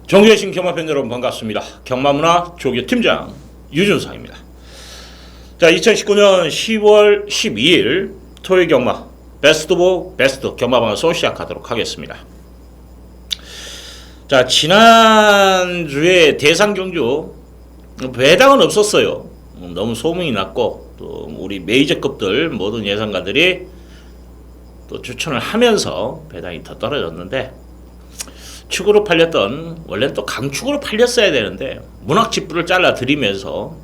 정교신 경마팬 여러분 반갑습니다. 경마문화 조교팀장 유준상입니다. 자, 2019년 10월 12일 토요일 경마 베스트 오브 베스트 경마방송 시작하도록 하겠습니다. 자, 지난주에 대상경주 배당은 없었어요. 너무 소문이 났고 또 우리 메이저급들 모든 예상가들이 또 추천을 하면서 배당이 더 떨어졌는데, 축으로 팔렸던, 원래는 또 강축으로 팔렸어야 되는데 문학집부를 잘라 드리면서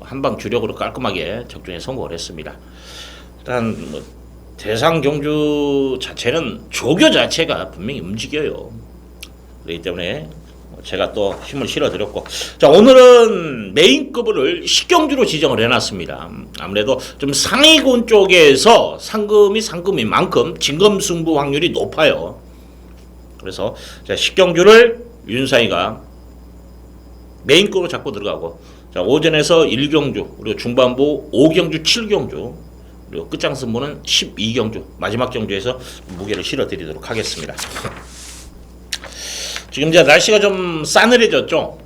한방 주력으로 깔끔하게 적중에 성공을 했습니다. 일단 뭐 대상 경주 자체는 조교 자체가 분명히 움직여요. 그렇기 때문에 제가 또 힘을 실어드렸고, 자, 오늘은 메인급을 10경주로 지정을 해놨습니다. 아무래도 좀 상위군 쪽에서 상금인 만큼 진검승부 확률이 높아요. 그래서 10경주를 윤사이가 메인급으로 잡고 들어가고, 자, 오전에서 1경주, 그리고 중반부 5경주, 7경주, 그리고 끝장 승부는 12경주, 마지막 경주에서 무게를 실어드리도록 하겠습니다. 지금 이제 날씨가 좀 싸늘해졌죠.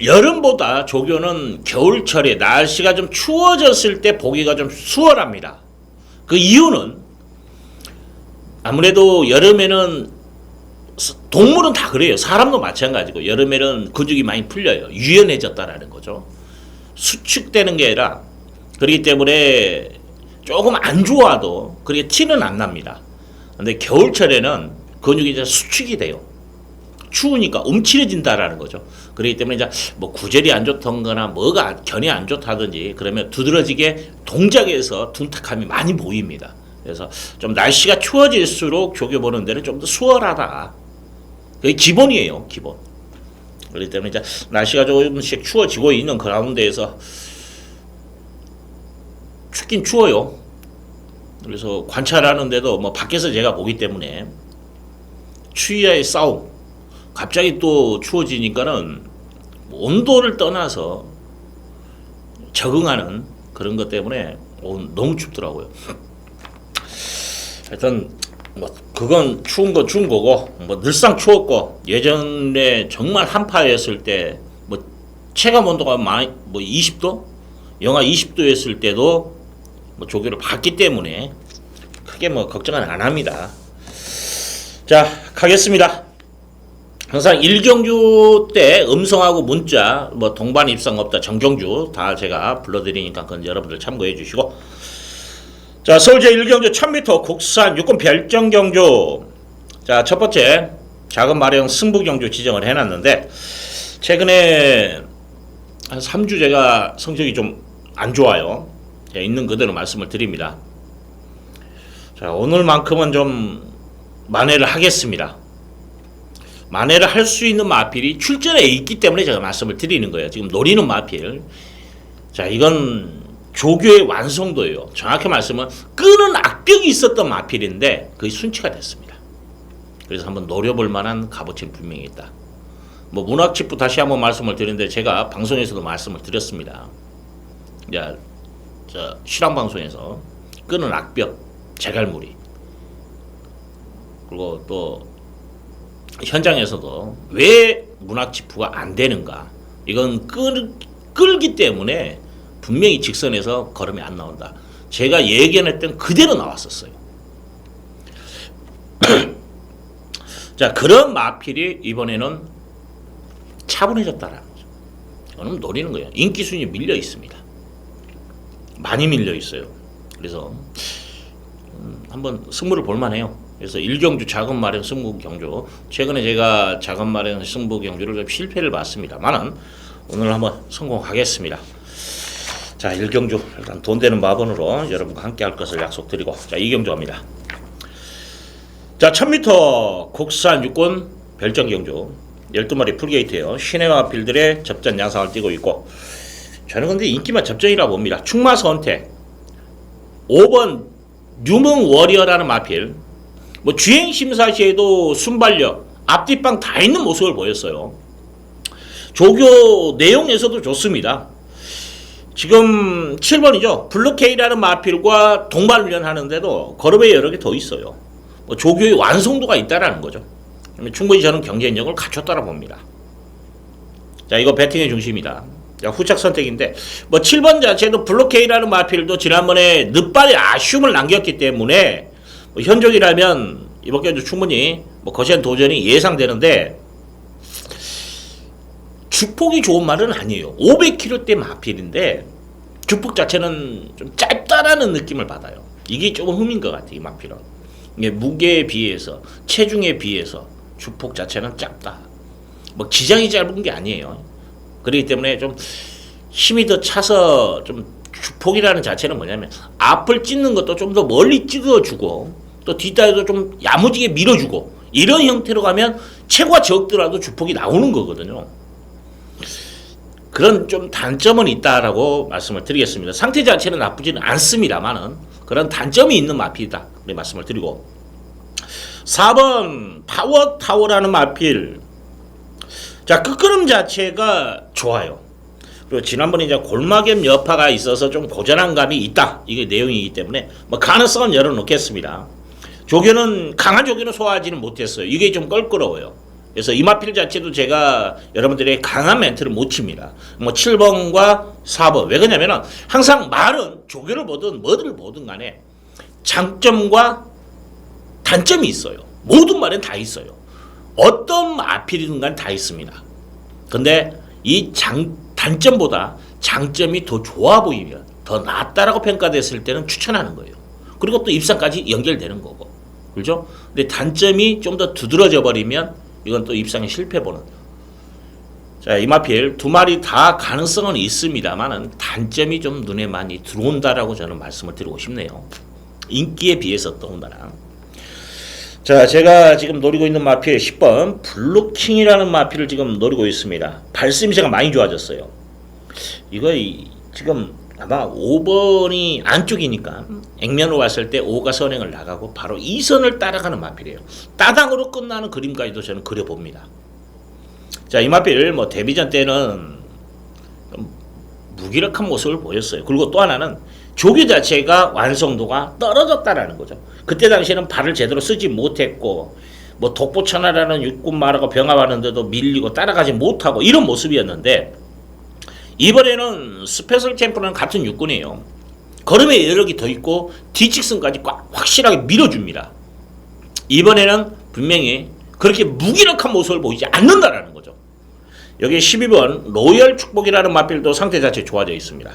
여름보다 조교는 겨울철에 날씨가 좀 추워졌을 때 보기가 좀 수월합니다. 그 이유는 아무래도 여름에는 동물은 다 그래요. 사람도 마찬가지고 여름에는 근육이 많이 풀려요. 유연해졌다라는 거죠. 수축되는 게 아니라, 그렇기 때문에 조금 안 좋아도 그렇게 티는 안 납니다. 근데 겨울철에는 근육이 이제 수축이 돼요. 추우니까 움츠려진다라는 거죠. 그렇기 때문에 이제 뭐 구절이 안 좋던거나 뭐가 견이 안 좋다든지 그러면 두드러지게 동작에서 둔탁함이 많이 보입니다. 그래서 좀 날씨가 추워질수록 조교 보는 데는 좀 더 수월하다. 그게 기본이에요, 기본. 그렇기 때문에 이제 날씨가 조금씩 추워지고 있는 가운데에서 춥긴 추워요. 그래서 관찰하는데도 뭐 밖에서 제가 보기 때문에 추위와의 싸움, 갑자기 또 추워지니까는 온도를 떠나서 적응하는 그런 것 때문에 너무 춥더라고요. 하여튼 뭐 그건 추운 건 추운 거고, 뭐 늘상 추웠고, 예전에 정말 한파였을 때 뭐 체감 온도가 많이 뭐 20도, 영하 20도였을 때도 뭐 조교를 봤기 때문에 크게 뭐 걱정은 안 합니다. 자, 가겠습니다. 항상 1경주 때 음성하고 문자, 뭐 동반 입상 없다, 정경주 다 제가 불러드리니까 그건 여러분들 참고해 주시고, 자, 서울 제1경주 1000m 국산 육군 별정경주. 자, 첫 번째 작은 마령 승부경주 지정을 해놨는데, 최근에 한 3주 제가 성적이 좀 안 좋아요. 있는 그대로 말씀을 드립니다. 자, 오늘만큼은 좀 만회를 하겠습니다. 만회를 할 수 있는 마필이 출전해 있기 때문에 제가 말씀을 드리는 거예요. 지금 노리는 마필. 자, 이건 조교의 완성도예요. 정확히 말씀은 끄는 악벽이 있었던 마필인데 그게 순치가 됐습니다. 그래서 한번 노려볼 만한 값어치는 분명히 있다. 뭐 문학집부 다시 한번 말씀을 드리는데, 제가 방송에서도 말씀을 드렸습니다. 자, 실황 방송에서 끄는 악벽, 제갈무리, 그리고 또 현장에서도 왜 문학집부가 안 되는가? 이건 끌기 때문에 분명히 직선에서 걸음이 안 나온다. 제가 예견했던 그대로 나왔었어요. 자, 그런 마필이 이번에는 차분해졌다라는 거죠. 이거는 노리는 거예요. 인기 순위 밀려 있습니다. 많이 밀려 있어요. 그래서 한번 승부를 볼만해요. 그래서 1경주 작은 마련 승부 경주, 최근에 제가 작은 마련 승부 경주를 좀 실패를 봤습니다만은 오늘 한번 성공하겠습니다. 자, 1경주 일단 돈 되는 마번으로 여러분과 함께 할 것을 약속드리고, 자, 2경주 합니다. 자, 1000m 국산 육군 별정경주 12마리 풀게이트예요. 시내와 필들의 접전 양상을 띄고 있고, 저는 근데 인기만 접전이라 봅니다. 충마 선택 5번 유명 워리어라는 마필, 뭐 주행 심사 시에도 순발력, 앞뒷방 다 있는 모습을 보였어요. 조교 내용에서도 좋습니다. 지금 7번이죠. 블루케이라는 마필과 동반 훈련 하는데도 걸음에 여러 개 더 있어요. 뭐 조교의 완성도가 있다라는 거죠. 충분히 저는 경쟁력을 갖췄다고 봅니다. 자, 이거 배팅의 중심이다. 자, 후착 선택인데, 뭐 7번 자체도 블록K라는 마필도 지난번에 늦발에 아쉬움을 남겼기 때문에 뭐 현종이라면 이번 경기도 충분히 뭐 거센 도전이 예상되는데, 주폭이 좋은 말은 아니에요. 500kg대 마필인데 주폭 자체는 좀 짧다라는 느낌을 받아요. 이게 조금 흠인 것 같아요. 이 마필은 이게 무게에 비해서, 체중에 비해서 주폭 자체는 짧다. 뭐 기장이 짧은 게 아니에요. 그렇기 때문에 좀 힘이 더 차서 좀 주폭이라는 자체는 뭐냐면 앞을 찢는 것도 좀 더 멀리 찢어주고 또 뒷다리도 좀 야무지게 밀어주고 이런 형태로 가면 체구가 적더라도 주폭이 나오는 거거든요. 그런 좀 단점은 있다라고 말씀을 드리겠습니다. 상태 자체는 나쁘지는 않습니다만은 그런 단점이 있는 마필이다. 네, 말씀을 드리고 4번 파워타워라는 마필. 자, 끝걸음 자체가 좋아요. 그리고 지난번에 이제 골마겜 여파가 있어서 좀 고전한 감이 있다. 이게 내용이기 때문에 뭐 가능성은 열어놓겠습니다. 조교는 강한 조교는 소화하지는 못했어요. 이게 좀 껄끄러워요. 그래서 이 마필 자체도 제가 여러분들의 강한 멘트를 못 칩니다. 뭐 7번과 4번. 왜 그러냐면은 항상 말은 조교를 보든 뭐를 보든 간에 장점과 단점이 있어요. 모든 말엔 다 있어요. 어떤 마필이든 간에 다 있습니다. 근데 이 단점보다 장점이 더 좋아 보이면 더 낫다라고 평가됐을 때는 추천하는 거예요. 그리고 또 입상까지 연결되는 거고. 그렇죠? 근데 단점이 좀 더 두드러져 버리면 이건 또 입상에 실패보는. 자, 이 마필 두 마리 다 가능성은 있습니다만은 단점이 좀 눈에 많이 들어온다라고 저는 말씀을 드리고 싶네요. 인기에 비해서 더군다나. 자, 제가 지금 노리고 있는 마필 10번 블루킹이라는 마필을 지금 노리고 있습니다. 발심새가 많이 좋아졌어요. 이거 지금 아마 5번이 안쪽이니까 액면으로 봤을 때 5가 선행을 나가고 바로 2선을 따라가는 마필이에요. 따당으로 끝나는 그림까지도 저는 그려봅니다. 자, 이 마필 뭐 데뷔전 때는 무기력한 모습을 보였어요. 그리고 또 하나는 조교 자체가 완성도가 떨어졌다라는 거죠. 그때 당시에는 발을 제대로 쓰지 못했고 뭐 독보천하라는 육군 말하고 병합하는데도 밀리고 따라가지 못하고 이런 모습이었는데 이번에는 스페셜 캠프는 같은 육군이에요. 걸음의 여력이 더 있고 뒤직선까지 꽉 확실하게 밀어줍니다. 이번에는 분명히 그렇게 무기력한 모습을 보이지 않는다라는 거죠. 여기 12번 로열 축복이라는 마필도 상태 자체 좋아져 있습니다.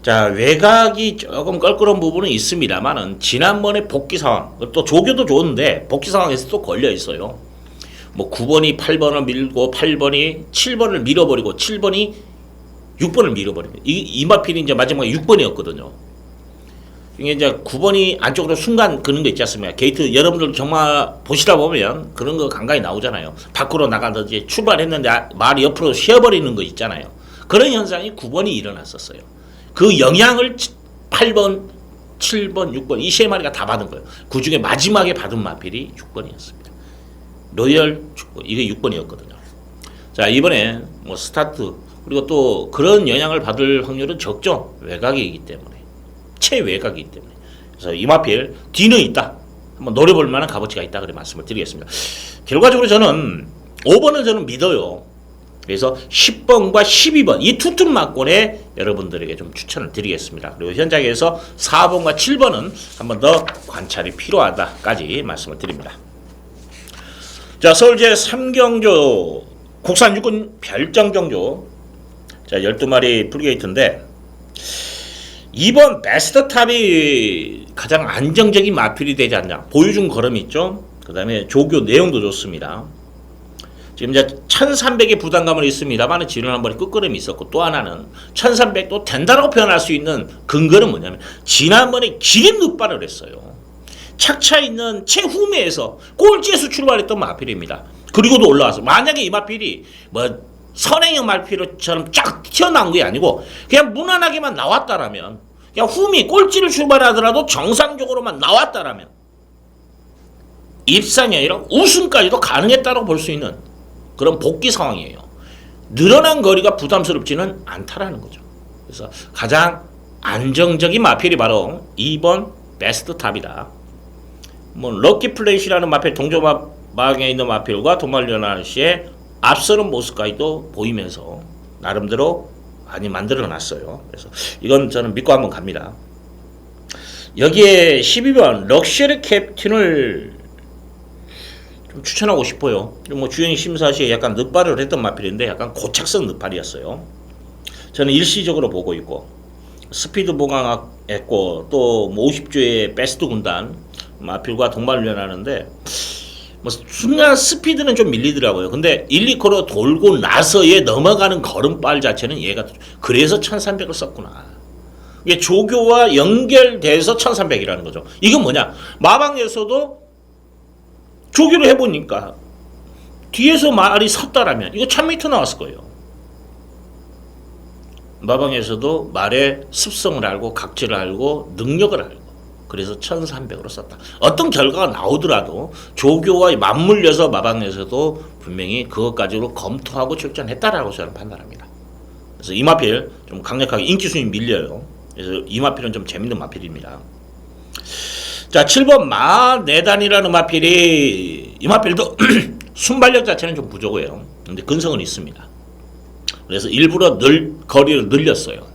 자, 외곽이 조금 껄끄러운 부분은 있습니다만은 지난번에 복귀 상황, 또 조교도 좋은데 복귀 상황에서 또 걸려 있어요. 뭐 9번이 8번을 밀고 8번이 7번을 밀어버리고 7번이 6번을 밀어버립니다. 이 마필이 이제 마지막에 6번이었거든요. 이게 이제 9번이 안쪽으로 순간 그런 거 있지 않습니까? 게이트 여러분들 정말 보시다 보면 그런 거 간간히 나오잖아요. 밖으로 나가든지 출발했는데 말이 옆으로 쉬어버리는 거 있잖아요. 그런 현상이 9번이 일어났었어요. 그 영향을 8번, 7번, 6번 이 세 마리가 다 받은 거예요. 그 중에 마지막에 받은 마필이 6번이었습니다. 로열 축복 이게 6번이었거든요. 자, 이번에 뭐 스타트 그리고 또 그런 영향을 받을 확률은 적죠. 외곽이기 때문에. 최외곽이기 때문에. 그래서 이 마필 뒤는 있다. 한번 노려볼 만한 값어치가 있다. 그래 말씀을 드리겠습니다. 결과적으로 저는 5번을 저는 믿어요. 그래서 10번과 12번 이 투투 막권에 여러분들에게 좀 추천을 드리겠습니다. 그리고 현장에서 4번과 7번은 한번 더 관찰이 필요하다까지 말씀을 드립니다. 자, 서울제 3경조 국산 육군 별정경조 자 12마리 풀게이트인데 2번 베스트탑이 가장 안정적인 마필이 되지 않냐. 보유중 걸음이 있죠. 그 다음에 조교 내용도 좋습니다. 지금 이제 1300의 부담감은 있습니다만 지난번에 끝걸음이 있었고 또 하나는 1300도 된다라고 표현할 수 있는 근거는 뭐냐면 지난번에 기린 늑발을 했어요. 착차 있는 최후매에서 꼴찌에서 출발했던 마필입니다. 그리고도 올라와서 만약에 이 마필이 뭐 선행형 마필처럼 쫙 튀어나온 게 아니고 그냥 무난하게만 나왔다라면 그냥 후미 꼴찌를 출발하더라도 정상적으로만 나왔다라면 입상이 아니라 우승까지도 가능했다고 볼 수 있는 그런 복귀 상황이에요. 늘어난 거리가 부담스럽지는 않다라는 거죠. 그래서 가장 안정적인 마필이 바로 2번 베스트 탑이다. 뭐 럭키 플레이시라는 마필 동조 마방에 있는 마필과 도말리오나르 씨의 앞서는 모습까지도 보이면서 나름대로 많이 만들어 놨어요. 그래서 이건 저는 믿고 한번 갑니다. 여기에 12번 럭셔리 캡틴을 좀 추천하고 싶어요. 뭐 주행 심사 시에 약간 늑발을 했던 마필인데 약간 고착성 늑발이었어요. 저는 일시적으로 보고 있고 스피드 보강했고 또 뭐 50조의 베스트 군단 마필과 동반련하는데 뭐 순간 스피드는 좀 밀리더라고요. 근데 1, 2코로 돌고 나서의 넘어가는 걸음발 자체는 얘가 그래서 1300을 썼구나. 이게 조교와 연결돼서 1300이라는 거죠. 이건 뭐냐? 마방에서도 조교를 해보니까 뒤에서 말이 섰다라면 이거 1000m 나왔을 거예요. 마방에서도 말의 습성을 알고 각질을 알고 능력을 알고 그래서 1300으로 썼다. 어떤 결과가 나오더라도 조교와 맞물려서 마방에서도 분명히 그것까지로 검토하고 출전했다라고 저는 판단합니다. 그래서 이 마필 좀 강력하게 인기순위 밀려요. 그래서 이 마필은 좀 재밌는 마필입니다. 자, 7번 마네단이라는 마필이 이 마필도 순발력 자체는 좀 부족해요. 근데 근성은 있습니다. 그래서 일부러 거리를 늘렸어요.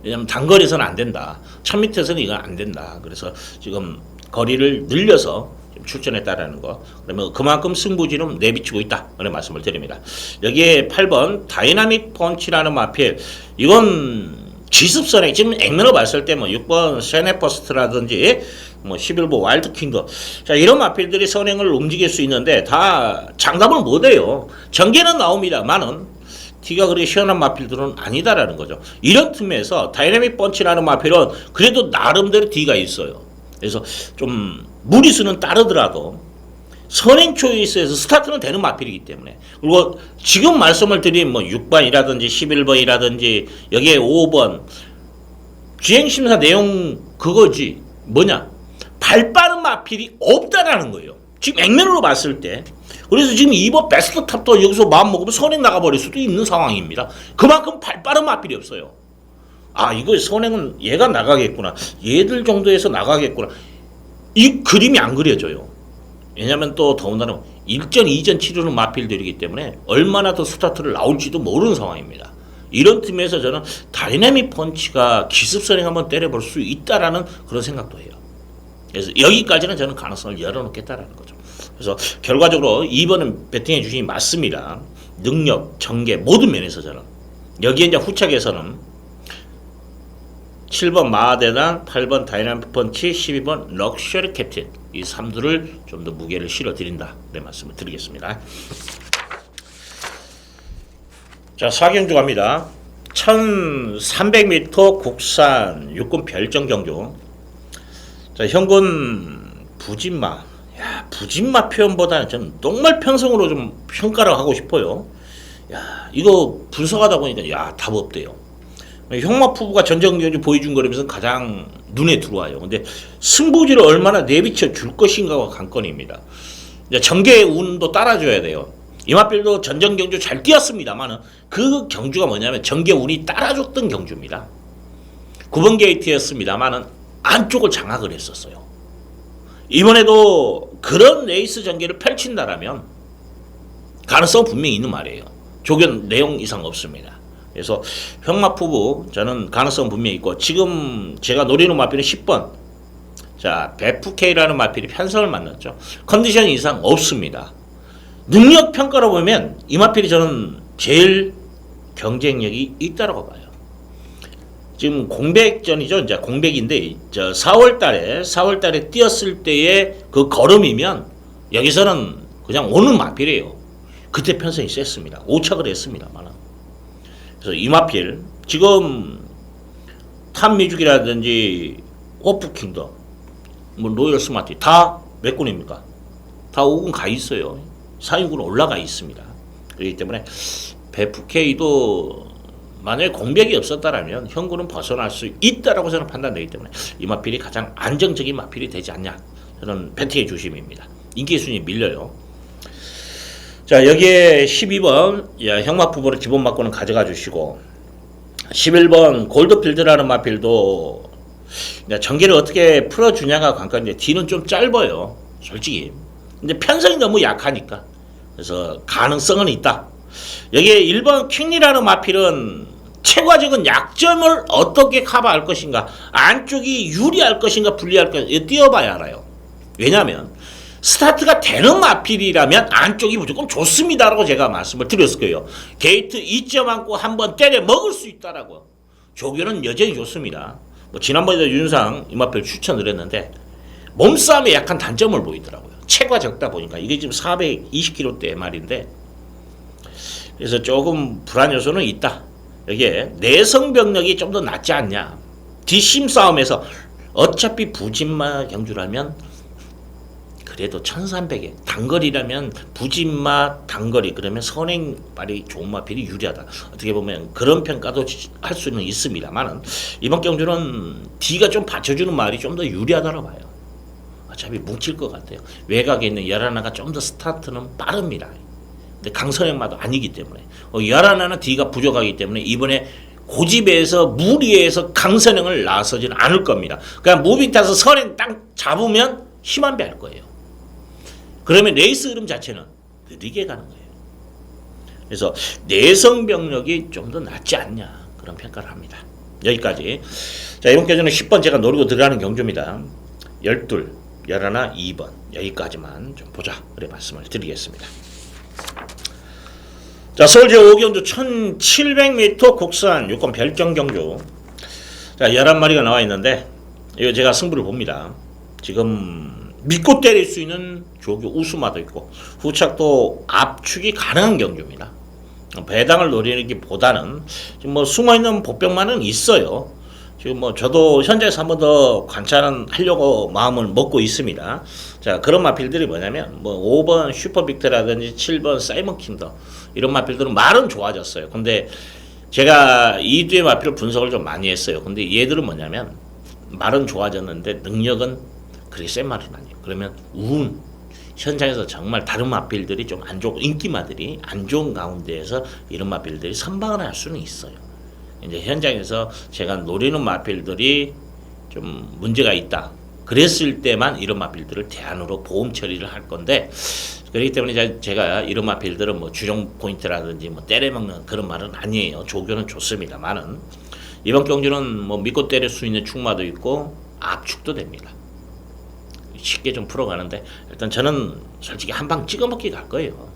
왜냐하면 단거리에서는 안 된다. 1000m에서는 이건 안 된다. 그래서 지금 거리를 늘려서 출전했다라는 거. 그러면 그만큼 승부지는 내비치고 있다. 그런 말씀을 드립니다. 여기에 8번 다이나믹 펀치라는 마필. 이건 기습선에 지금 액면으로 봤을 때 뭐 6번 세네퍼스트라든지 뭐 11번 와일드킹더. 자, 이런 마필들이 선행을 움직일 수 있는데 다 장담을 못해요. 전개는 나옵니다만은 T가 그렇게 시원한 마필들은 아니다라는 거죠. 이런 틈에서 다이내믹 펀치라는 마필은 그래도 나름대로 D가 있어요. 그래서 좀 무리수는 따르더라도 선행 초이스에서 스타트는 되는 마필이기 때문에. 그리고 지금 말씀을 드린 뭐 6번이라든지 11번이라든지 여기에 5번 주행심사 내용 그거지. 뭐냐? 발 빠른 마필이 없다라는 거예요. 지금 액면으로 봤을 때. 그래서 지금 2번 베스트 탑도 여기서 마음먹으면 선행 나가버릴 수도 있는 상황입니다. 그만큼 발 빠른 마필이 없어요. 아, 이거 선행은 얘가 나가겠구나. 얘들 정도에서 나가겠구나. 이 그림이 안 그려져요. 왜냐하면 또 더군다나 1전, 2전 치르는 마필들이기 때문에 얼마나 더 스타트를 나올지도 모르는 상황입니다. 이런 틈에서 저는 다이내믹 펀치가 기습선행 한번 때려볼 수 있다라는 그런 생각도 해요. 그래서 여기까지는 저는 가능성을 열어놓겠다라는 거죠. 그래서 결과적으로 2번은 배팅해 주시니 맞습니다. 능력, 전개 모든 면에서 저는 여기에 이제 후착에서는 7번 마하대단, 8번 다이나믹 펀치, 12번 럭셔리 캡틴 이 3두를 좀 더 무게를 실어 드린다. 네, 말씀을 드리겠습니다. 자, 사경주 갑니다. 1300m 국산 육군 별정 경주. 자, 현군 부진마. 야, 부진마 표현보다는 저는 똥말 편성으로 좀 평가를 하고 싶어요. 야, 이거 분석하다 보니까 야, 답 없대요. 형마푸부가 전정경주 보여준 거라면서 가장 눈에 들어와요. 근데 승부지를 얼마나 내비쳐 줄 것인가가 관건입니다. 이제 전개의 운도 따라줘야 돼요. 이마필도 전정경주 잘 뛰었습니다만은 그 경주가 뭐냐면 전개 운이 따라줬던 경주입니다. 9번 게이트였습니다만은 안쪽을 장악을 했었어요. 이번에도 그런 레이스 전개를 펼친다라면 가능성 분명히 있는 말이에요. 조견 내용 이상 없습니다. 그래서 형마푸부 저는 가능성 분명히 있고 지금 제가 노리는 마필은 10번 자 베프케이라는 마필이 편성을 만났죠. 컨디션 이상 없습니다. 능력 평가로 보면 이 마필이 저는 제일 경쟁력이 있다고 봐요. 지금 공백전이죠. 이제 공백인데 저 4월달에 뛰었을 때의 그 걸음이면 여기서는 그냥 오는 마필이에요. 그때 편성이 셌습니다. 오착을 했습니다만. 그래서 이 마필 지금 탑미죽이라든지 호프킹덤 뭐 로열 스마트 다 몇 군입니까? 다 5군 가 있어요. 4인군 올라가 있습니다. 그렇기 때문에 베프케이도 만약에 공백이 없었다라면 현군은 벗어날 수 있다라고 저는 판단되기 때문에 이 마필이 가장 안정적인 마필이 되지 않냐. 저는 배팅의 중심입니다. 인기 순위 밀려요. 자, 여기에 12번 형마푸보를 기본 마코는 가져가 주시고 11번 골드필드라는 마필도 전개를 어떻게 풀어주냐가 관건인데 D는 좀 짧아요. 솔직히 근데 편성이 너무 약하니까. 그래서 가능성은 있다. 여기에 1번 킹리라는 마필은 최과적인 약점을 어떻게 커버할 것인가, 안쪽이 유리할 것인가 불리할 것인가 띄워봐야 알아요. 왜냐하면 스타트가 되는 마필이라면 안쪽이 무조건 좋습니다라고 제가 말씀을 드렸을 거예요. 게이트 2점 안고 한번 때려 먹을 수 있다라고. 조교는 여전히 좋습니다. 뭐 지난번에도 윤상 이 마필 추천을 했는데 몸싸움에 약한 단점을 보이더라고요. 체가 적다 보니까 이게 지금 420kg대 말인데, 그래서 조금 불안 요소는 있다. 여기에 내성 병력이 좀 더 낫지 않냐. 뒷심 싸움에서 어차피 부진마 경주라면 그래도 1300에 단거리라면 부진마 단거리 그러면 선행발이 좋은 마필이 유리하다. 어떻게 보면 그런 평가도 할 수는 있습니다만은 이번 경주는 D가 좀 받쳐주는 말이 좀 더 유리하다고 봐요. 어차피 뭉칠 것 같아요. 외곽에 있는 열하나가 좀 더 스타트는 빠릅니다. 근데 강선행마도 아니기 때문에 열하나는 D가 부족하기 때문에 이번에 고집에서 무리해서 강선행을 나서지는 않을 겁니다. 그냥 무빙 타서 선행 딱 잡으면 힘안 배할 거예요. 그러면 레이스 흐름 자체는 느리게 가는 거예요. 그래서 내성 병력이 좀 더 낫지 않냐 그런 평가를 합니다. 여기까지. 자, 이번 경주는 10번 제가 노리고 들어가는 경주입니다. 12, 11, 2번 여기까지만 좀 보자 그래 말씀을 드리겠습니다. 자, 서울 제5경주 1700m 국산 유권 별정 경주. 자, 11마리가 나와 있는데 이거 제가 승부를 봅니다. 지금 믿고 때릴 수 있는 조교 우수마도 있고 후착도 압축이 가능한 경주입니다. 배당을 노리기보다는 지금 뭐 숨어있는 복병만은 있어요. 지금 뭐 저도 현장에서 한 번 더 관찰하려고 마음을 먹고 있습니다. 자, 그런 마필들이 뭐냐면 뭐 5번 슈퍼빅트라든지 7번 사이먼 킨더 이런 마필들은 말은 좋아졌어요. 근데 제가 이 뒤에 마필을 분석을 좀 많이 했어요. 근데 얘들은 뭐냐면 말은 좋아졌는데 능력은 그렇게 센 말은 아니에요. 그러면 운 현장에서 정말 다른 마필들이 좀 안 좋고 인기마들이 안 좋은 가운데에서 이런 마필들이 선방을 할 수는 있어요. 이제 현장에서 제가 노리는 마필들이 좀 문제가 있다. 그랬을 때만 이런 마필들을 대안으로 보험 처리를 할 건데, 그렇기 때문에 제가 이런 마필들은 뭐 주종 포인트라든지 뭐 때려먹는 그런 말은 아니에요. 조교는 좋습니다만은 이번 경주는 뭐 믿고 때릴 수 있는 축마도 있고 압축도 됩니다. 쉽게 좀 풀어가는데 일단 저는 솔직히 한 방 찍어먹기 갈 거예요.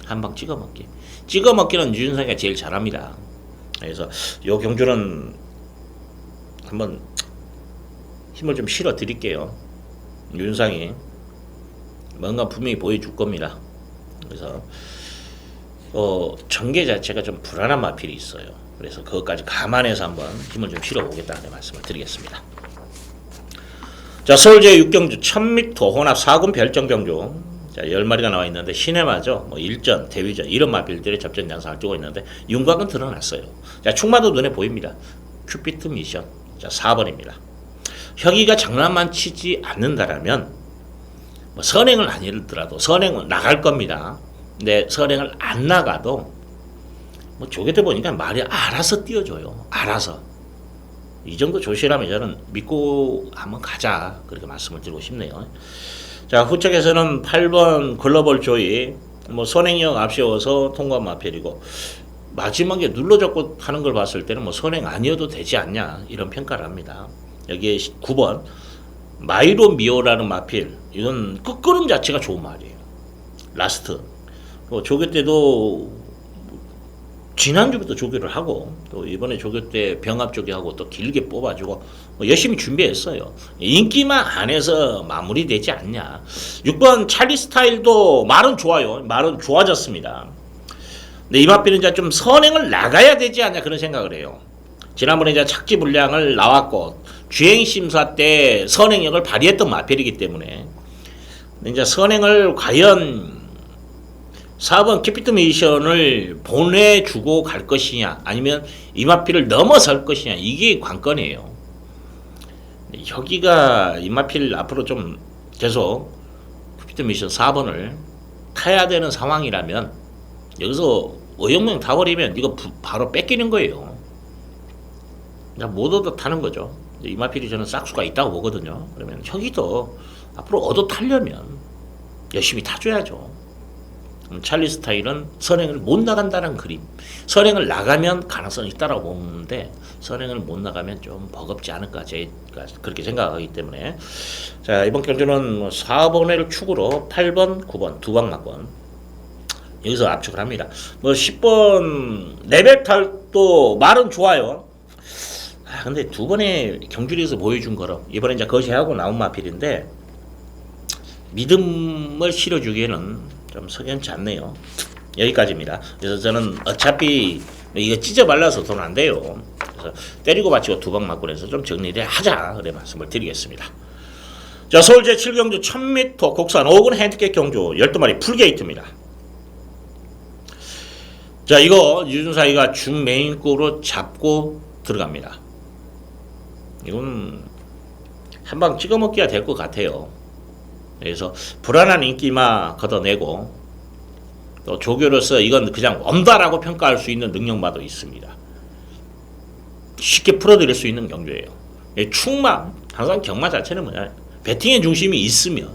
한 방 찍어먹기. 찍어먹기는 유준상이가 제일 잘합니다. 그래서 이 경주는 한번 힘을 좀 실어 드릴게요. 윤상이 뭔가 분명히 보여줄 겁니다. 그래서 전개 자체가 좀 불안한 마필이 있어요. 그래서 그것까지 감안해서 한번 힘을 좀 실어 보겠다는 말씀을 드리겠습니다. 자, 서울 제6경주 1000m 혼합 4군 별정 경주. 자, 10마리가 나와 있는데 시내마죠. 뭐 일전, 대위전 이런 마필들이 접전 양상을 띄고 있는데 윤곽은 드러났어요. 자, 축마도 눈에 보입니다. 큐피트 미션. 자, 4번입니다. 혁이가 장난만 치지 않는다라면 뭐 선행을 아니더라도 선행은 나갈 겁니다. 근데 선행을 안 나가도 뭐 조개들 보니까 말이 알아서 띄워줘요. 알아서. 이 정도 조시라면 저는 믿고 한번 가자 그렇게 말씀을 드리고 싶네요. 자, 후측에서는 8번 글로벌 조이 뭐 선행력 앞세워서 통과 마필이고 마지막에 눌러잡고 하는 걸 봤을 때는 뭐 선행 아니어도 되지 않냐 이런 평가를 합니다. 여기에 9번 마이로 미오라는 마필, 이건 끝걸음 자체가 좋은 말이에요. 라스트 조교 때도 지난주부터 조교를 하고 또 이번에 조교 때 병합 조교하고 또 길게 뽑아주고 열심히 준비했어요. 인기만 안에서 마무리되지 않냐. 6번 찰리 스타일도 말은 좋아요. 말은 좋아졌습니다. 근데 이 마필은 이제 좀 선행을 나가야 되지 않냐 그런 생각을 해요. 지난번에 이제 착지 분량을 나왔고 주행 심사 때 선행력을 발휘했던 마필이기 때문에 이제 선행을 과연 4번 키피트 미션을 보내주고 갈 것이냐 아니면 이 마필을 넘어설 것이냐 이게 관건이에요. 혁이가 이 마필 앞으로 좀 계속 키피트 미션 4번을 타야 되는 상황이라면 여기서 어영명 타버리면 이거 바로 뺏기는 거예요. 못 얻어 타는 거죠. 이 마필이 저는 싹수가 있다고 보거든요. 그러면 혁이도 앞으로 얻어 타려면 열심히 타줘야죠. 찰리 스타일은 선행을 못 나간다는 그림. 선행을 나가면 가능성이 있다라고 보는데 선행을 못 나가면 좀 버겁지 않을까 제가 그렇게 생각하기 때문에 자 이번 경주는 4번을 축으로 8번, 9번 두 방만권 여기서 압축을 합니다. 뭐 10번 레벨탈도 말은 좋아요. 근데 두 번의 경주리에서 보여준 거로 이번에 이제 거시하고 나온 마필인데 믿음을 실어주기에는 좀 석연치 않네요. 여기까지입니다. 그래서 저는 어차피 이거 찢어 발라서 돈 안 돼요. 그래서 때리고 받치고 두 방 맞고 해서 좀 정리를 하자 그래 말씀을 드리겠습니다. 자 서울 제7경주 1000m 국산 5군 핸디캡 경주 12마리 풀게이트입니다. 자 이거 유준사이가 준메인급으로 잡고 들어갑니다. 이건 한방 찍어먹기가 될 것 같아요. 그래서 불안한 인기만 걷어내고 또 조교로서 이건 그냥 온다라고 평가할 수 있는 능력마도 있습니다. 쉽게 풀어드릴 수 있는 경주예요. 축마 항상 경마 자체는 뭐냐 배팅의 중심이 있으면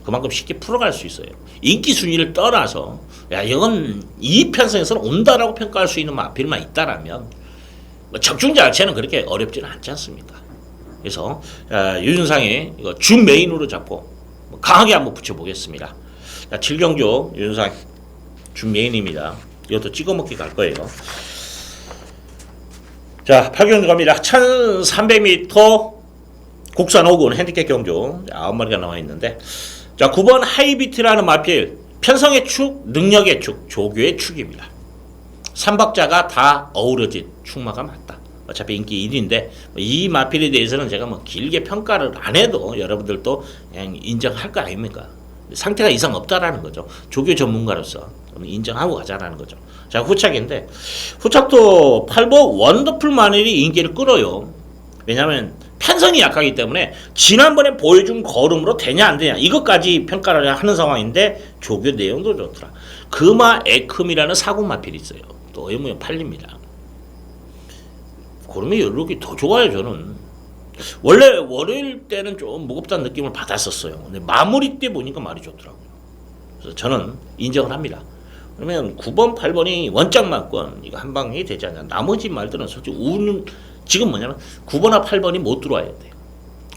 그만큼 쉽게 풀어갈 수 있어요. 인기 순위를 떠나서 야 이건 이 편성에서는 온다라고 평가할 수 있는 마필만 있다라면 적중 자체는 그렇게 어렵지는 않지 않습니까? 그래서 유준상이 이거 준 메인으로 잡고 강하게 한번 붙여보겠습니다. 자, 7경주 유준상 준 메인입니다. 이것도 찍어먹기 갈 거예요. 자 8경주 갑니다. 1300m 국산 5군 핸디캡 경주 9마리가 나와 있는데 자 9번 하이비트라는 마필 편성의 축, 능력의 축, 조교의 축입니다. 3박자가 다 어우러진 축마가 맞다. 어차피 인기 1위인데 이 마필에 대해서는 제가 뭐 길게 평가를 안 해도 여러분들도 그냥 인정할 거 아닙니까? 상태가 이상 없다라는 거죠. 조교 전문가로서 인정하고 가자라는 거죠. 자 후착인데 후착도 8번 원더풀 마늘이 인기를 끌어요. 왜냐하면 편성이 약하기 때문에 지난번에 보여준 걸음으로 되냐 안 되냐 이것까지 평가를 하는 상황인데 조교 내용도 좋더라. 금화 에크미라는 사군 마필이 있어요. 또 의무에 팔립니다. 그러면 연락이 더 좋아요. 저는 원래 월요일 때는 좀 무겁다는 느낌을 받았었어요. 근데 마무리 때 보니까 말이 좋더라고요. 그래서 저는 인정을 합니다. 그러면 9번, 8번이 원짝만권 이거 한 방이 되지 않냐. 나머지 말들은 솔직히 우는 지금 뭐냐면 9번과 8번이 못 들어와야 돼요.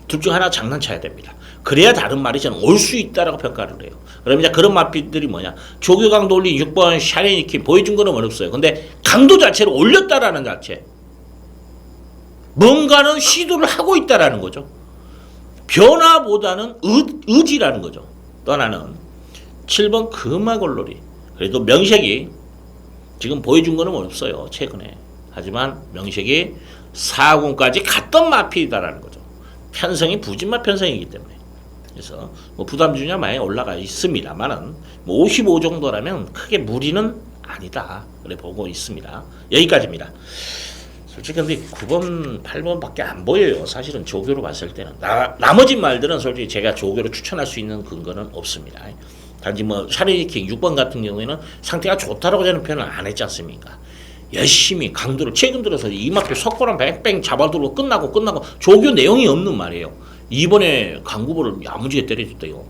둘 중 하나 장난쳐야 됩니다. 그래야 다른 말이 저는 올 수 있다라고 평가를 해요. 그러면 이제 그런 마필들이 뭐냐. 조교 강도 올린 6번 샤레니키 보여준 거는 어렵어요. 근데 강도 자체를 올렸다라는 자체. 뭔가는 시도를 하고 있다라는 거죠. 변화보다는 의지라는 거죠. 또 하나는 7번 금화골놀이. 그래도 명색이 지금 보여준 거는 없어요. 최근에. 하지만 명색이 4군까지 갔던 마필이다라는 거죠. 편성이 부진마 편성이기 때문에. 그래서 뭐 부담 주냐 많이 올라가 있습니다만은 뭐 55 정도라면 크게 무리는 아니다. 그래 보고 있습니다. 여기까지입니다. 솔직히 근데 9번, 8번밖에 안 보여요. 사실은 조교로 봤을 때는. 나머지 말들은 솔직히 제가 조교로 추천할 수 있는 근거는 없습니다. 단지 뭐 샤레니킹 6번 같은 경우에는 상태가 좋다라고 저는 표현을 안 했지 않습니까? 열심히 강도를 최근 들어서 이마필 석고랑 뺑뺑 잡아두고 끝나고 조교 내용이 없는 말이에요. 이번에 강구보를 야무지게 때려줬대요.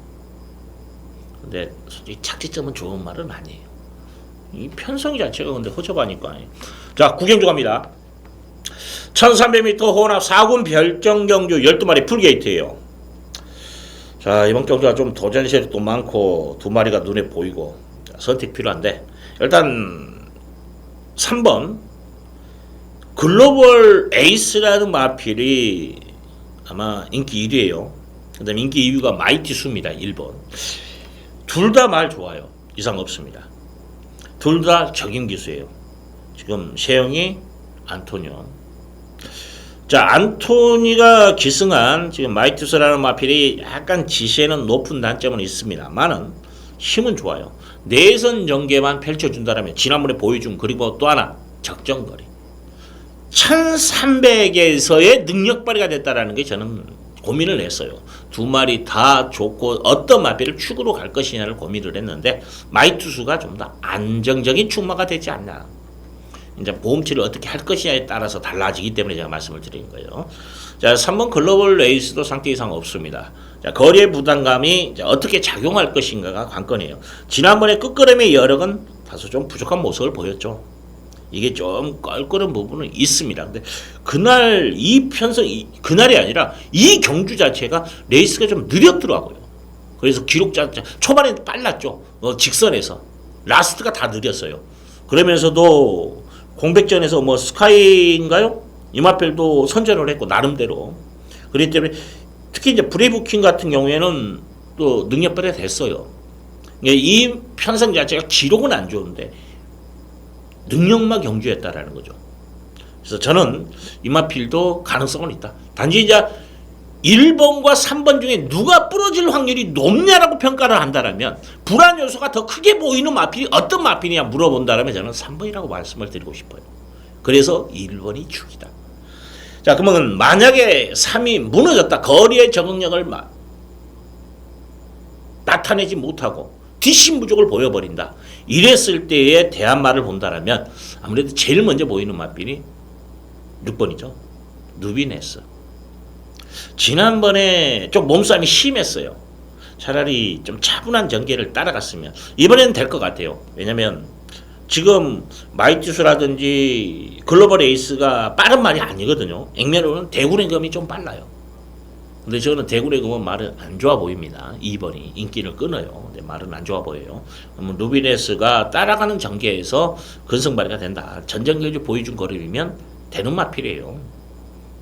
근데 솔직히 착지점은 좋은 말은 아니에요. 이 편성 자체가 근데 허접하니까. 자, 구경주 갑니다. 1300m 혼합 4군 별정경주 12마리 풀게이트예요. 자 이번 경주가 좀 도전시설이 또 많고 두 마리가 눈에 보이고 선택 필요한데 일단 3번 글로벌 에이스라는 마필이 아마 인기 1위에요. 그 다음에 인기 2위가 마이티수입니다. 1번. 둘 다 말 좋아요. 이상 없습니다. 둘 다 적임기수예요. 지금 세영이 안토니오. 자, 안토니가 기승한 지금 마이티수라는 마필이 약간 지시에는 높은 단점은 있습니다만은 힘은 좋아요. 내선 전개만 펼쳐준다면 지난번에 보여준 그리고 또 하나 적정거리 1300에서의 능력 발휘가 됐다라는 게 저는 고민을 했어요. 두 마리 다 좋고 어떤 마필을 축으로 갈 것이냐를 고민을 했는데 마이티수가 좀 더 안정적인 축마가 되지 않나. 이제 보험치를 어떻게 할 것이냐에 따라서 달라지기 때문에 제가 말씀을 드리는 거예요. 자, 3번 글로벌 레이스도 상태 이상 없습니다. 자, 거리의 부담감이 이제 어떻게 작용할 것인가가 관건이에요. 지난번에 끝걸음의 여력은 다소 좀 부족한 모습을 보였죠. 이게 좀 껄끄러운 부분은 있습니다. 근데 그날 이 편성, 그날이 아니라 이 경주 자체가 레이스가 좀 느렸더라고요. 그래서 기록 자체, 초반에 빨랐죠. 직선에서. 라스트가 다 느렸어요. 그러면서도 공백전에서 뭐 스카이인가요? 이마펠도 선전을 했고, 나름대로. 그렇기 때문에 특히 이제 브레이브킹 같은 경우에는 또 능력발휘가 됐어요. 이 편성 자체가 기록은 안 좋은데 능력만 경주했다라는 거죠. 그래서 저는 이마필도 가능성은 있다. 단지 이제 1번과 3번 중에 누가 부러질 확률이 높냐라고 평가를 한다면 불안 요소가 더 크게 보이는 마필이 어떤 마필이냐 물어본다면 저는 3번이라고 말씀을 드리고 싶어요. 그래서 1번이 축이다. 자, 그러면 만약에 3이 무너졌다. 거리의 적응력을 나타내지 못하고 뒷심 부족을 보여버린다. 이랬을 때에 대한 말을 본다라면 아무래도 제일 먼저 보이는 마필이 6번이죠. 누비네스. 지난번에 좀 몸싸움이 심했어요. 차라리 좀 차분한 전개를 따라갔으면 이번에는 될 것 같아요. 왜냐면 지금 마이티수라든지 글로벌 에이스가 빠른 말이 아니거든요. 액면으로는 대구레금이 좀 빨라요. 근데 저는 대구레금은 말은 안 좋아 보입니다. 2번이 인기를 끊어요. 근데 말은 안 좋아 보여요. 그러면 루비네스가 따라가는 전개에서 근성 발휘가 된다. 전전결주 보여준 거리면 되는 마필이에요.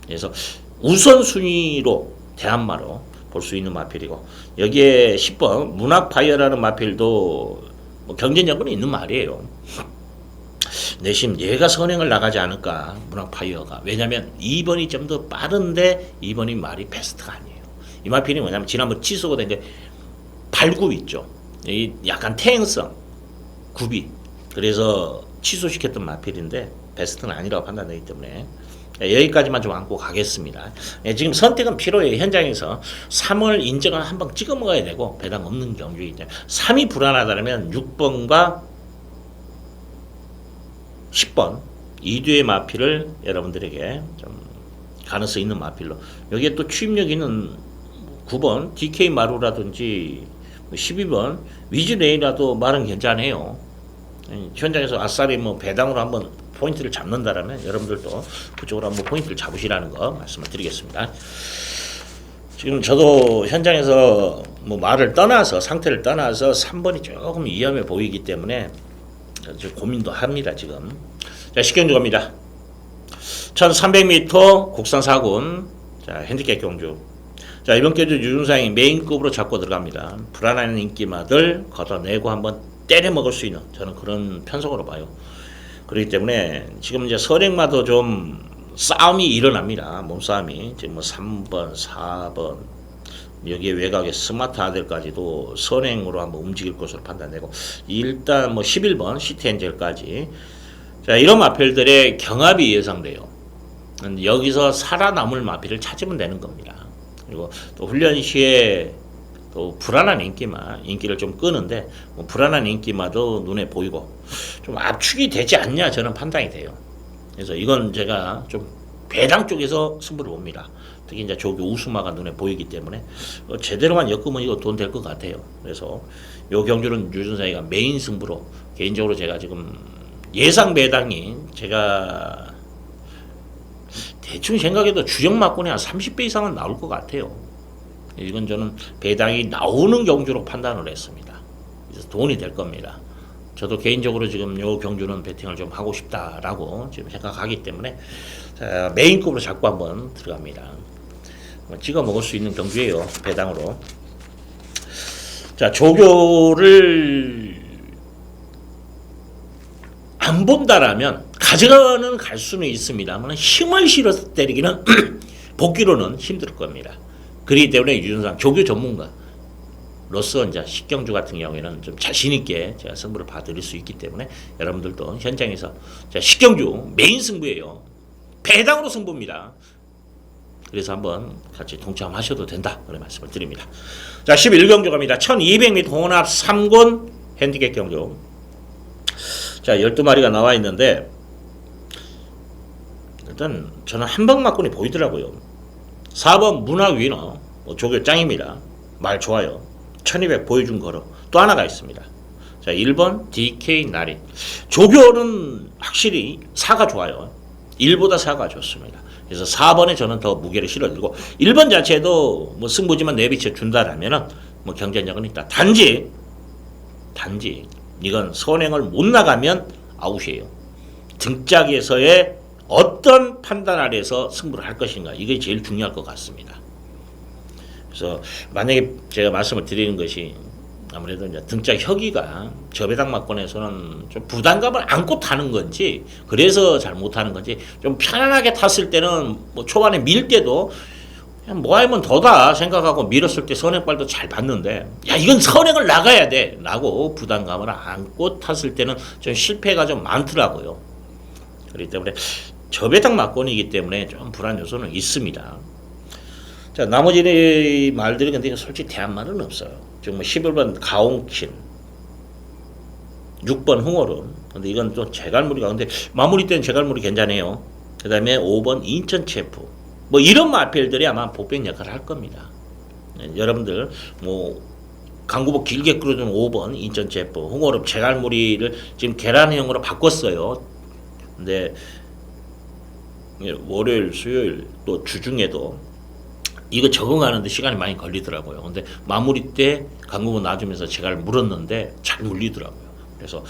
그래서 우선순위로 대한마로 볼 수 있는 마필이고, 여기에 10번 문학파이어라는 마필도 뭐 경쟁력은 있는 말이에요. 내심 얘가 선행을 나가지 않을까, 문학파이어가. 왜냐면 2번이 좀 더 빠른데 2번이 말이 베스트가 아니에요. 이 마필이 뭐냐면 지난번 취소가 된 게 발굽 있죠. 이 약간 태행성 굽이, 그래서 취소시켰던 마필인데 베스트는 아니라고 판단되기 때문에 여기까지만 좀 안고 가겠습니다. 지금 선택은 필요해요. 현장에서 3을 인정을 한번 찍어 먹어야 되고 배당 없는 경주이기 때문에 3이 불안하다면 6번과 10번 이 뒤의 마필을 여러분들에게 좀 가능성 있는 마필로, 여기에 또 추임력 있는 9번 DK 마루라든지 12번 위즈레이라도 말은 괜찮아요. 현장에서 아싸리 뭐 배당으로 한번 포인트를 잡는다라면 여러분들도 그쪽으로 한번 포인트를 잡으시라는 거 말씀을 드리겠습니다. 지금 저도 현장에서 뭐 말을 떠나서 상태를 떠나서 3번이 조금 위험해 보이기 때문에 고민도 합니다. 지금. 자, 식경주 갑니다. 1300m 국산 4군. 자, 핸디캡 경주. 자, 이번 경주 유준상이 메인급으로 잡고 들어갑니다. 불안한 인기마들 걷어내고 한번 때려 먹을 수 있는, 저는 그런 편성으로 봐요. 그렇기 때문에 지금 이제 선행마도 좀 싸움이 일어납니다. 몸싸움이. 지금 뭐 3번, 4번, 여기에 외곽에 스마트 아들까지도 선행으로 한번 움직일 것으로 판단되고, 일단 뭐 11번 시티엔젤까지. 자, 이런 마필들의 경합이 예상돼요. 여기서 살아남을 마필을 찾으면 되는 겁니다. 그리고 또 훈련 시에 또 불안한 인기를 좀 끄는데, 뭐 불안한 인기마도 눈에 보이고 좀 압축이 되지 않냐 저는 판단이 돼요. 그래서 이건 제가 좀 배당 쪽에서 승부를 봅니다. 특히 이제 조교 우수마가 눈에 보이기 때문에 제대로만 엮으면 이거 돈 될 것 같아요. 그래서 요 경주는 유준상이가 메인 승부로, 개인적으로 제가 지금 예상 배당이 제가 대충 생각해도 주력 막군이 한 30배 이상은 나올 것 같아요. 이건 저는 배당이 나오는 경주로 판단을 했습니다. 그래서 돈이 될 겁니다. 저도 개인적으로 지금 요 경주는 배팅을 좀 하고 싶다라고 지금 생각하기 때문에 자, 메인급으로 자꾸 한번 들어갑니다. 찍어 먹을 수 있는 경주예요. 배당으로. 자, 조교를 안 본다라면 가져가는 갈 수는 있습니다만 힘을 실어서 때리기는 복귀로는 힘들 겁니다. 그렇기 때문에 유준상 조교 전문가로서 이제 식경주 같은 경우에는 좀 자신 있게 제가 승부를 봐드릴 수 있기 때문에 여러분들도 현장에서 식경주 메인 승부예요. 배당으로 승부입니다. 그래서 한번 같이 동참하셔도 된다, 그런 말씀을 드립니다. 자, 11경주 갑니다. 1200m 혼합 3군 핸디캡 경주. 자, 12마리가 나와 있는데 일단 저는 한방막군이 보이더라고요. 4번 문학 위너, 뭐 조교 짱입니다. 말 좋아요. 1200 보여준 거로 또 하나가 있습니다. 자, 1번 DK 나리. 조교는 확실히 4가 좋아요. 1보다 4가 좋습니다. 그래서 4번에 저는 더 무게를 실어드리고 1번 자체도 뭐 승부지만 내비쳐 준다라면은 뭐 경쟁력은 있다. 단지 이건 선행을 못 나가면 아웃이에요. 등짝에서의 어떤 판단 아래에서 승부를 할 것인가, 이게 제일 중요할 것 같습니다. 그래서 만약에 제가 말씀을 드리는 것이 아무래도 이제 등짝 혁이가 저배당 막권에서는 좀 부담감을 안고 타는 건지, 그래서 잘 못하는 건지, 좀 편안하게 탔을 때는 뭐 초반에 밀 때도 그냥 뭐 하면 더다 생각하고 밀었을 때 선행발도 잘 봤는데, 야 이건 선행을 나가야 돼 라고 부담감을 안고 탔을 때는 좀 실패가 좀 많더라고요. 그렇기 때문에 저배당 막권이기 때문에 좀 불안 요소는 있습니다. 자, 나머지 말들이 근데 솔직히 대한 말은 없어요. 지금 뭐 11번 가온킨, 6번 흥얼음. 근데 이건 또 제갈무리가, 근데 마무리 때는 제갈무리 괜찮아요. 그 다음에 5번 인천 체프. 뭐 이런 마필들이 아마 복병 역할을 할 겁니다. 여러분들 뭐 강구복 길게 끌어준 5번 인천 체프, 흥얼음, 제갈무리를 지금 계란형으로 바꿨어요. 근데 월요일, 수요일 또 주중에도 이거 적응하는데 시간이 많이 걸리더라고요. 근데 마무리 때 강구복 놔주면서 제갈 물었는데 잘 물리더라고요. 그래서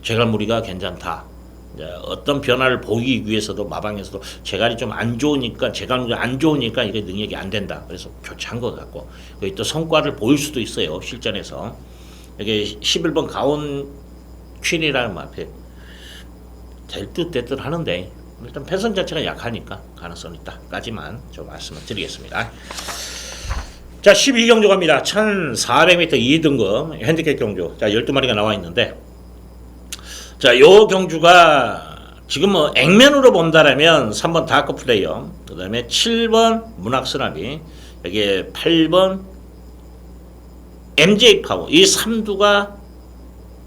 제갈무리가 괜찮다. 이제 어떤 변화를 보기 위해서도 마방에서도 제갈이 좀 안 좋으니까, 제갈무리가 안 좋으니까 이게 능력이 안 된다. 그래서 교체한 것 같고, 거기 또 성과를 보일 수도 있어요. 실전에서. 여기 11번 가온 퀸이라는 마필 될 듯 됐듯 하는데, 일단 패선 자체가 약하니까 가능성이 있다까지만 좀 말씀을 드리겠습니다. 자, 12경주 갑니다. 1400m 2등급 핸디캡 경주. 자, 12마리가 나와 있는데, 자, 요 경주가 지금 뭐 액면으로 본다라면 3번 다크 플레이어, 그 다음에 7번 문학스나비, 여기에 8번 MJ 파워, 이 3두가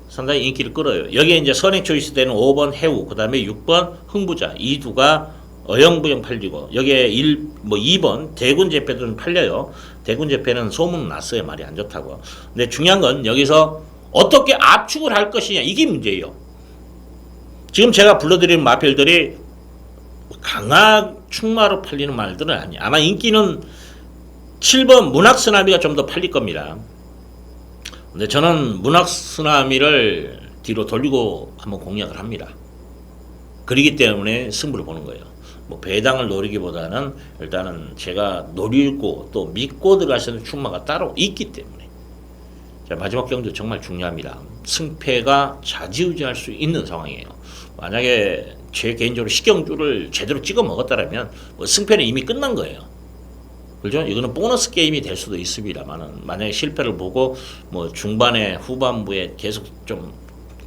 상당히 인기를 끌어요. 여기에 이제 선행 초이스 되는 5번 해우, 그 다음에 6번 흥부자, 2두가 어영부영 팔리고, 여기에 2번 대군 제패도 팔려요. 대군 제패는 소문 났어요. 말이 안 좋다고. 근데 중요한 건 여기서 어떻게 압축을 할 것이냐, 이게 문제예요. 지금 제가 불러드리는 마필들이 강한 충마로 팔리는 말들은 아니에요. 아마 인기는 7번 문학스나미가 좀 더 팔릴 겁니다. 근데 저는 문학스나미를 뒤로 돌리고 한번 공략을 합니다. 그러기 때문에 승부를 보는 거예요. 뭐 배당을 노리기보다는 일단은 제가 노리고 또 믿고 들어갈 수 있는 충마가 따로 있기 때문에. 자, 마지막 경주 정말 중요합니다. 승패가 좌지우지할 수 있는 상황이에요. 만약에 제 개인적으로 식경주를 제대로 찍어 먹었다면 뭐 승패는 이미 끝난 거예요. 그죠? 이거는 보너스 게임이 될 수도 있습니다만은, 만약에 실패를 보고 뭐 중반에 후반부에 계속 좀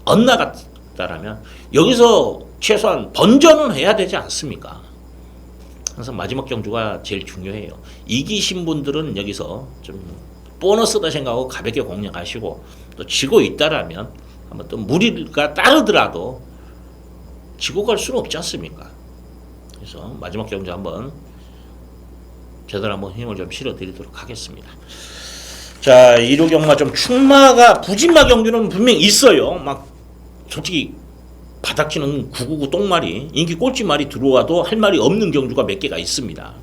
엇나갔다라면 여기서 최소한 번전은 해야 되지 않습니까? 항상 마지막 경주가 제일 중요해요. 이기신 분들은 여기서 좀 보너스다 생각하고 가볍게 공략하시고, 또 지고 있다라면 한번 또 무리가 따르더라도 지고 갈 수는 없지 않습니까? 그래서 마지막 경주 한번 제대로 한번 힘을 좀 실어드리도록 하겠습니다. 자, 1호 경마 좀 충마가, 부진마 경주는 분명히 있어요. 막 솔직히 바닥치는 999 똥말이, 인기 꼴찌말이 들어와도 할 말이 없는 경주가 몇 개가 있습니다.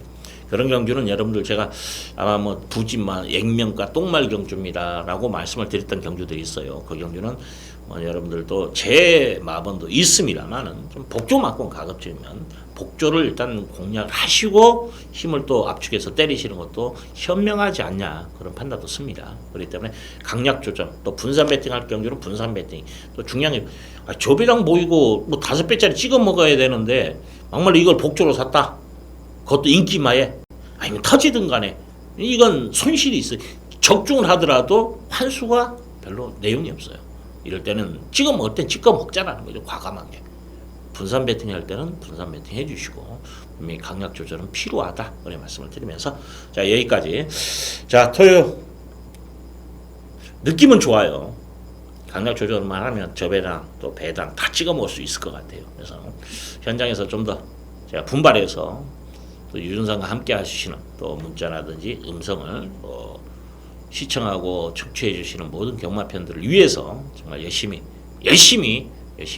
그런 경주는 여러분들 제가 아마 뭐 부진마, 액면가 똥말 경주입니다 라고 말씀을 드렸던 경주들이 있어요. 그 경주는 뭐 여러분들도 제 마음도 있습니다만은 좀 복조 맞고 가급적이면 복조를 일단 공략하시고 힘을 또 압축해서 때리시는 것도 현명하지 않냐, 그런 판단도 씁니다. 그렇기 때문에 강약 조정, 또 분산 배팅 할 경주는 분산 배팅, 또 중요한 게 조배당 모이고 뭐 5배짜리 찍어 먹어야 되는데 막말로 이걸 복조로 샀다, 그것도 인기마에, 아니면 터지든 간에 이건 손실이 있어요. 적중을 하더라도 환수가 별로 내용이 없어요. 이럴 때는 찍어 먹을 땐 찍어 먹자라는 거죠. 과감하게. 분산 배팅 할 때는 분산 배팅 해주시고, 분명히 강약 조절은 필요하다, 그런 말씀을 드리면서, 자, 여기까지. 자, 토요. 느낌은 좋아요. 강약 조절만 하면 저배당 또 배당 다 찍어 먹을 수 있을 것 같아요. 그래서 현장에서 좀 더 제가 분발해서 또 유준상과 함께 해주시는 또 문자라든지 음성을 시청하고 청취해 주시는 모든 경마 팬들을 위해서 정말 열심히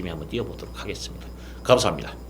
한번 뛰어보도록 하겠습니다. 감사합니다.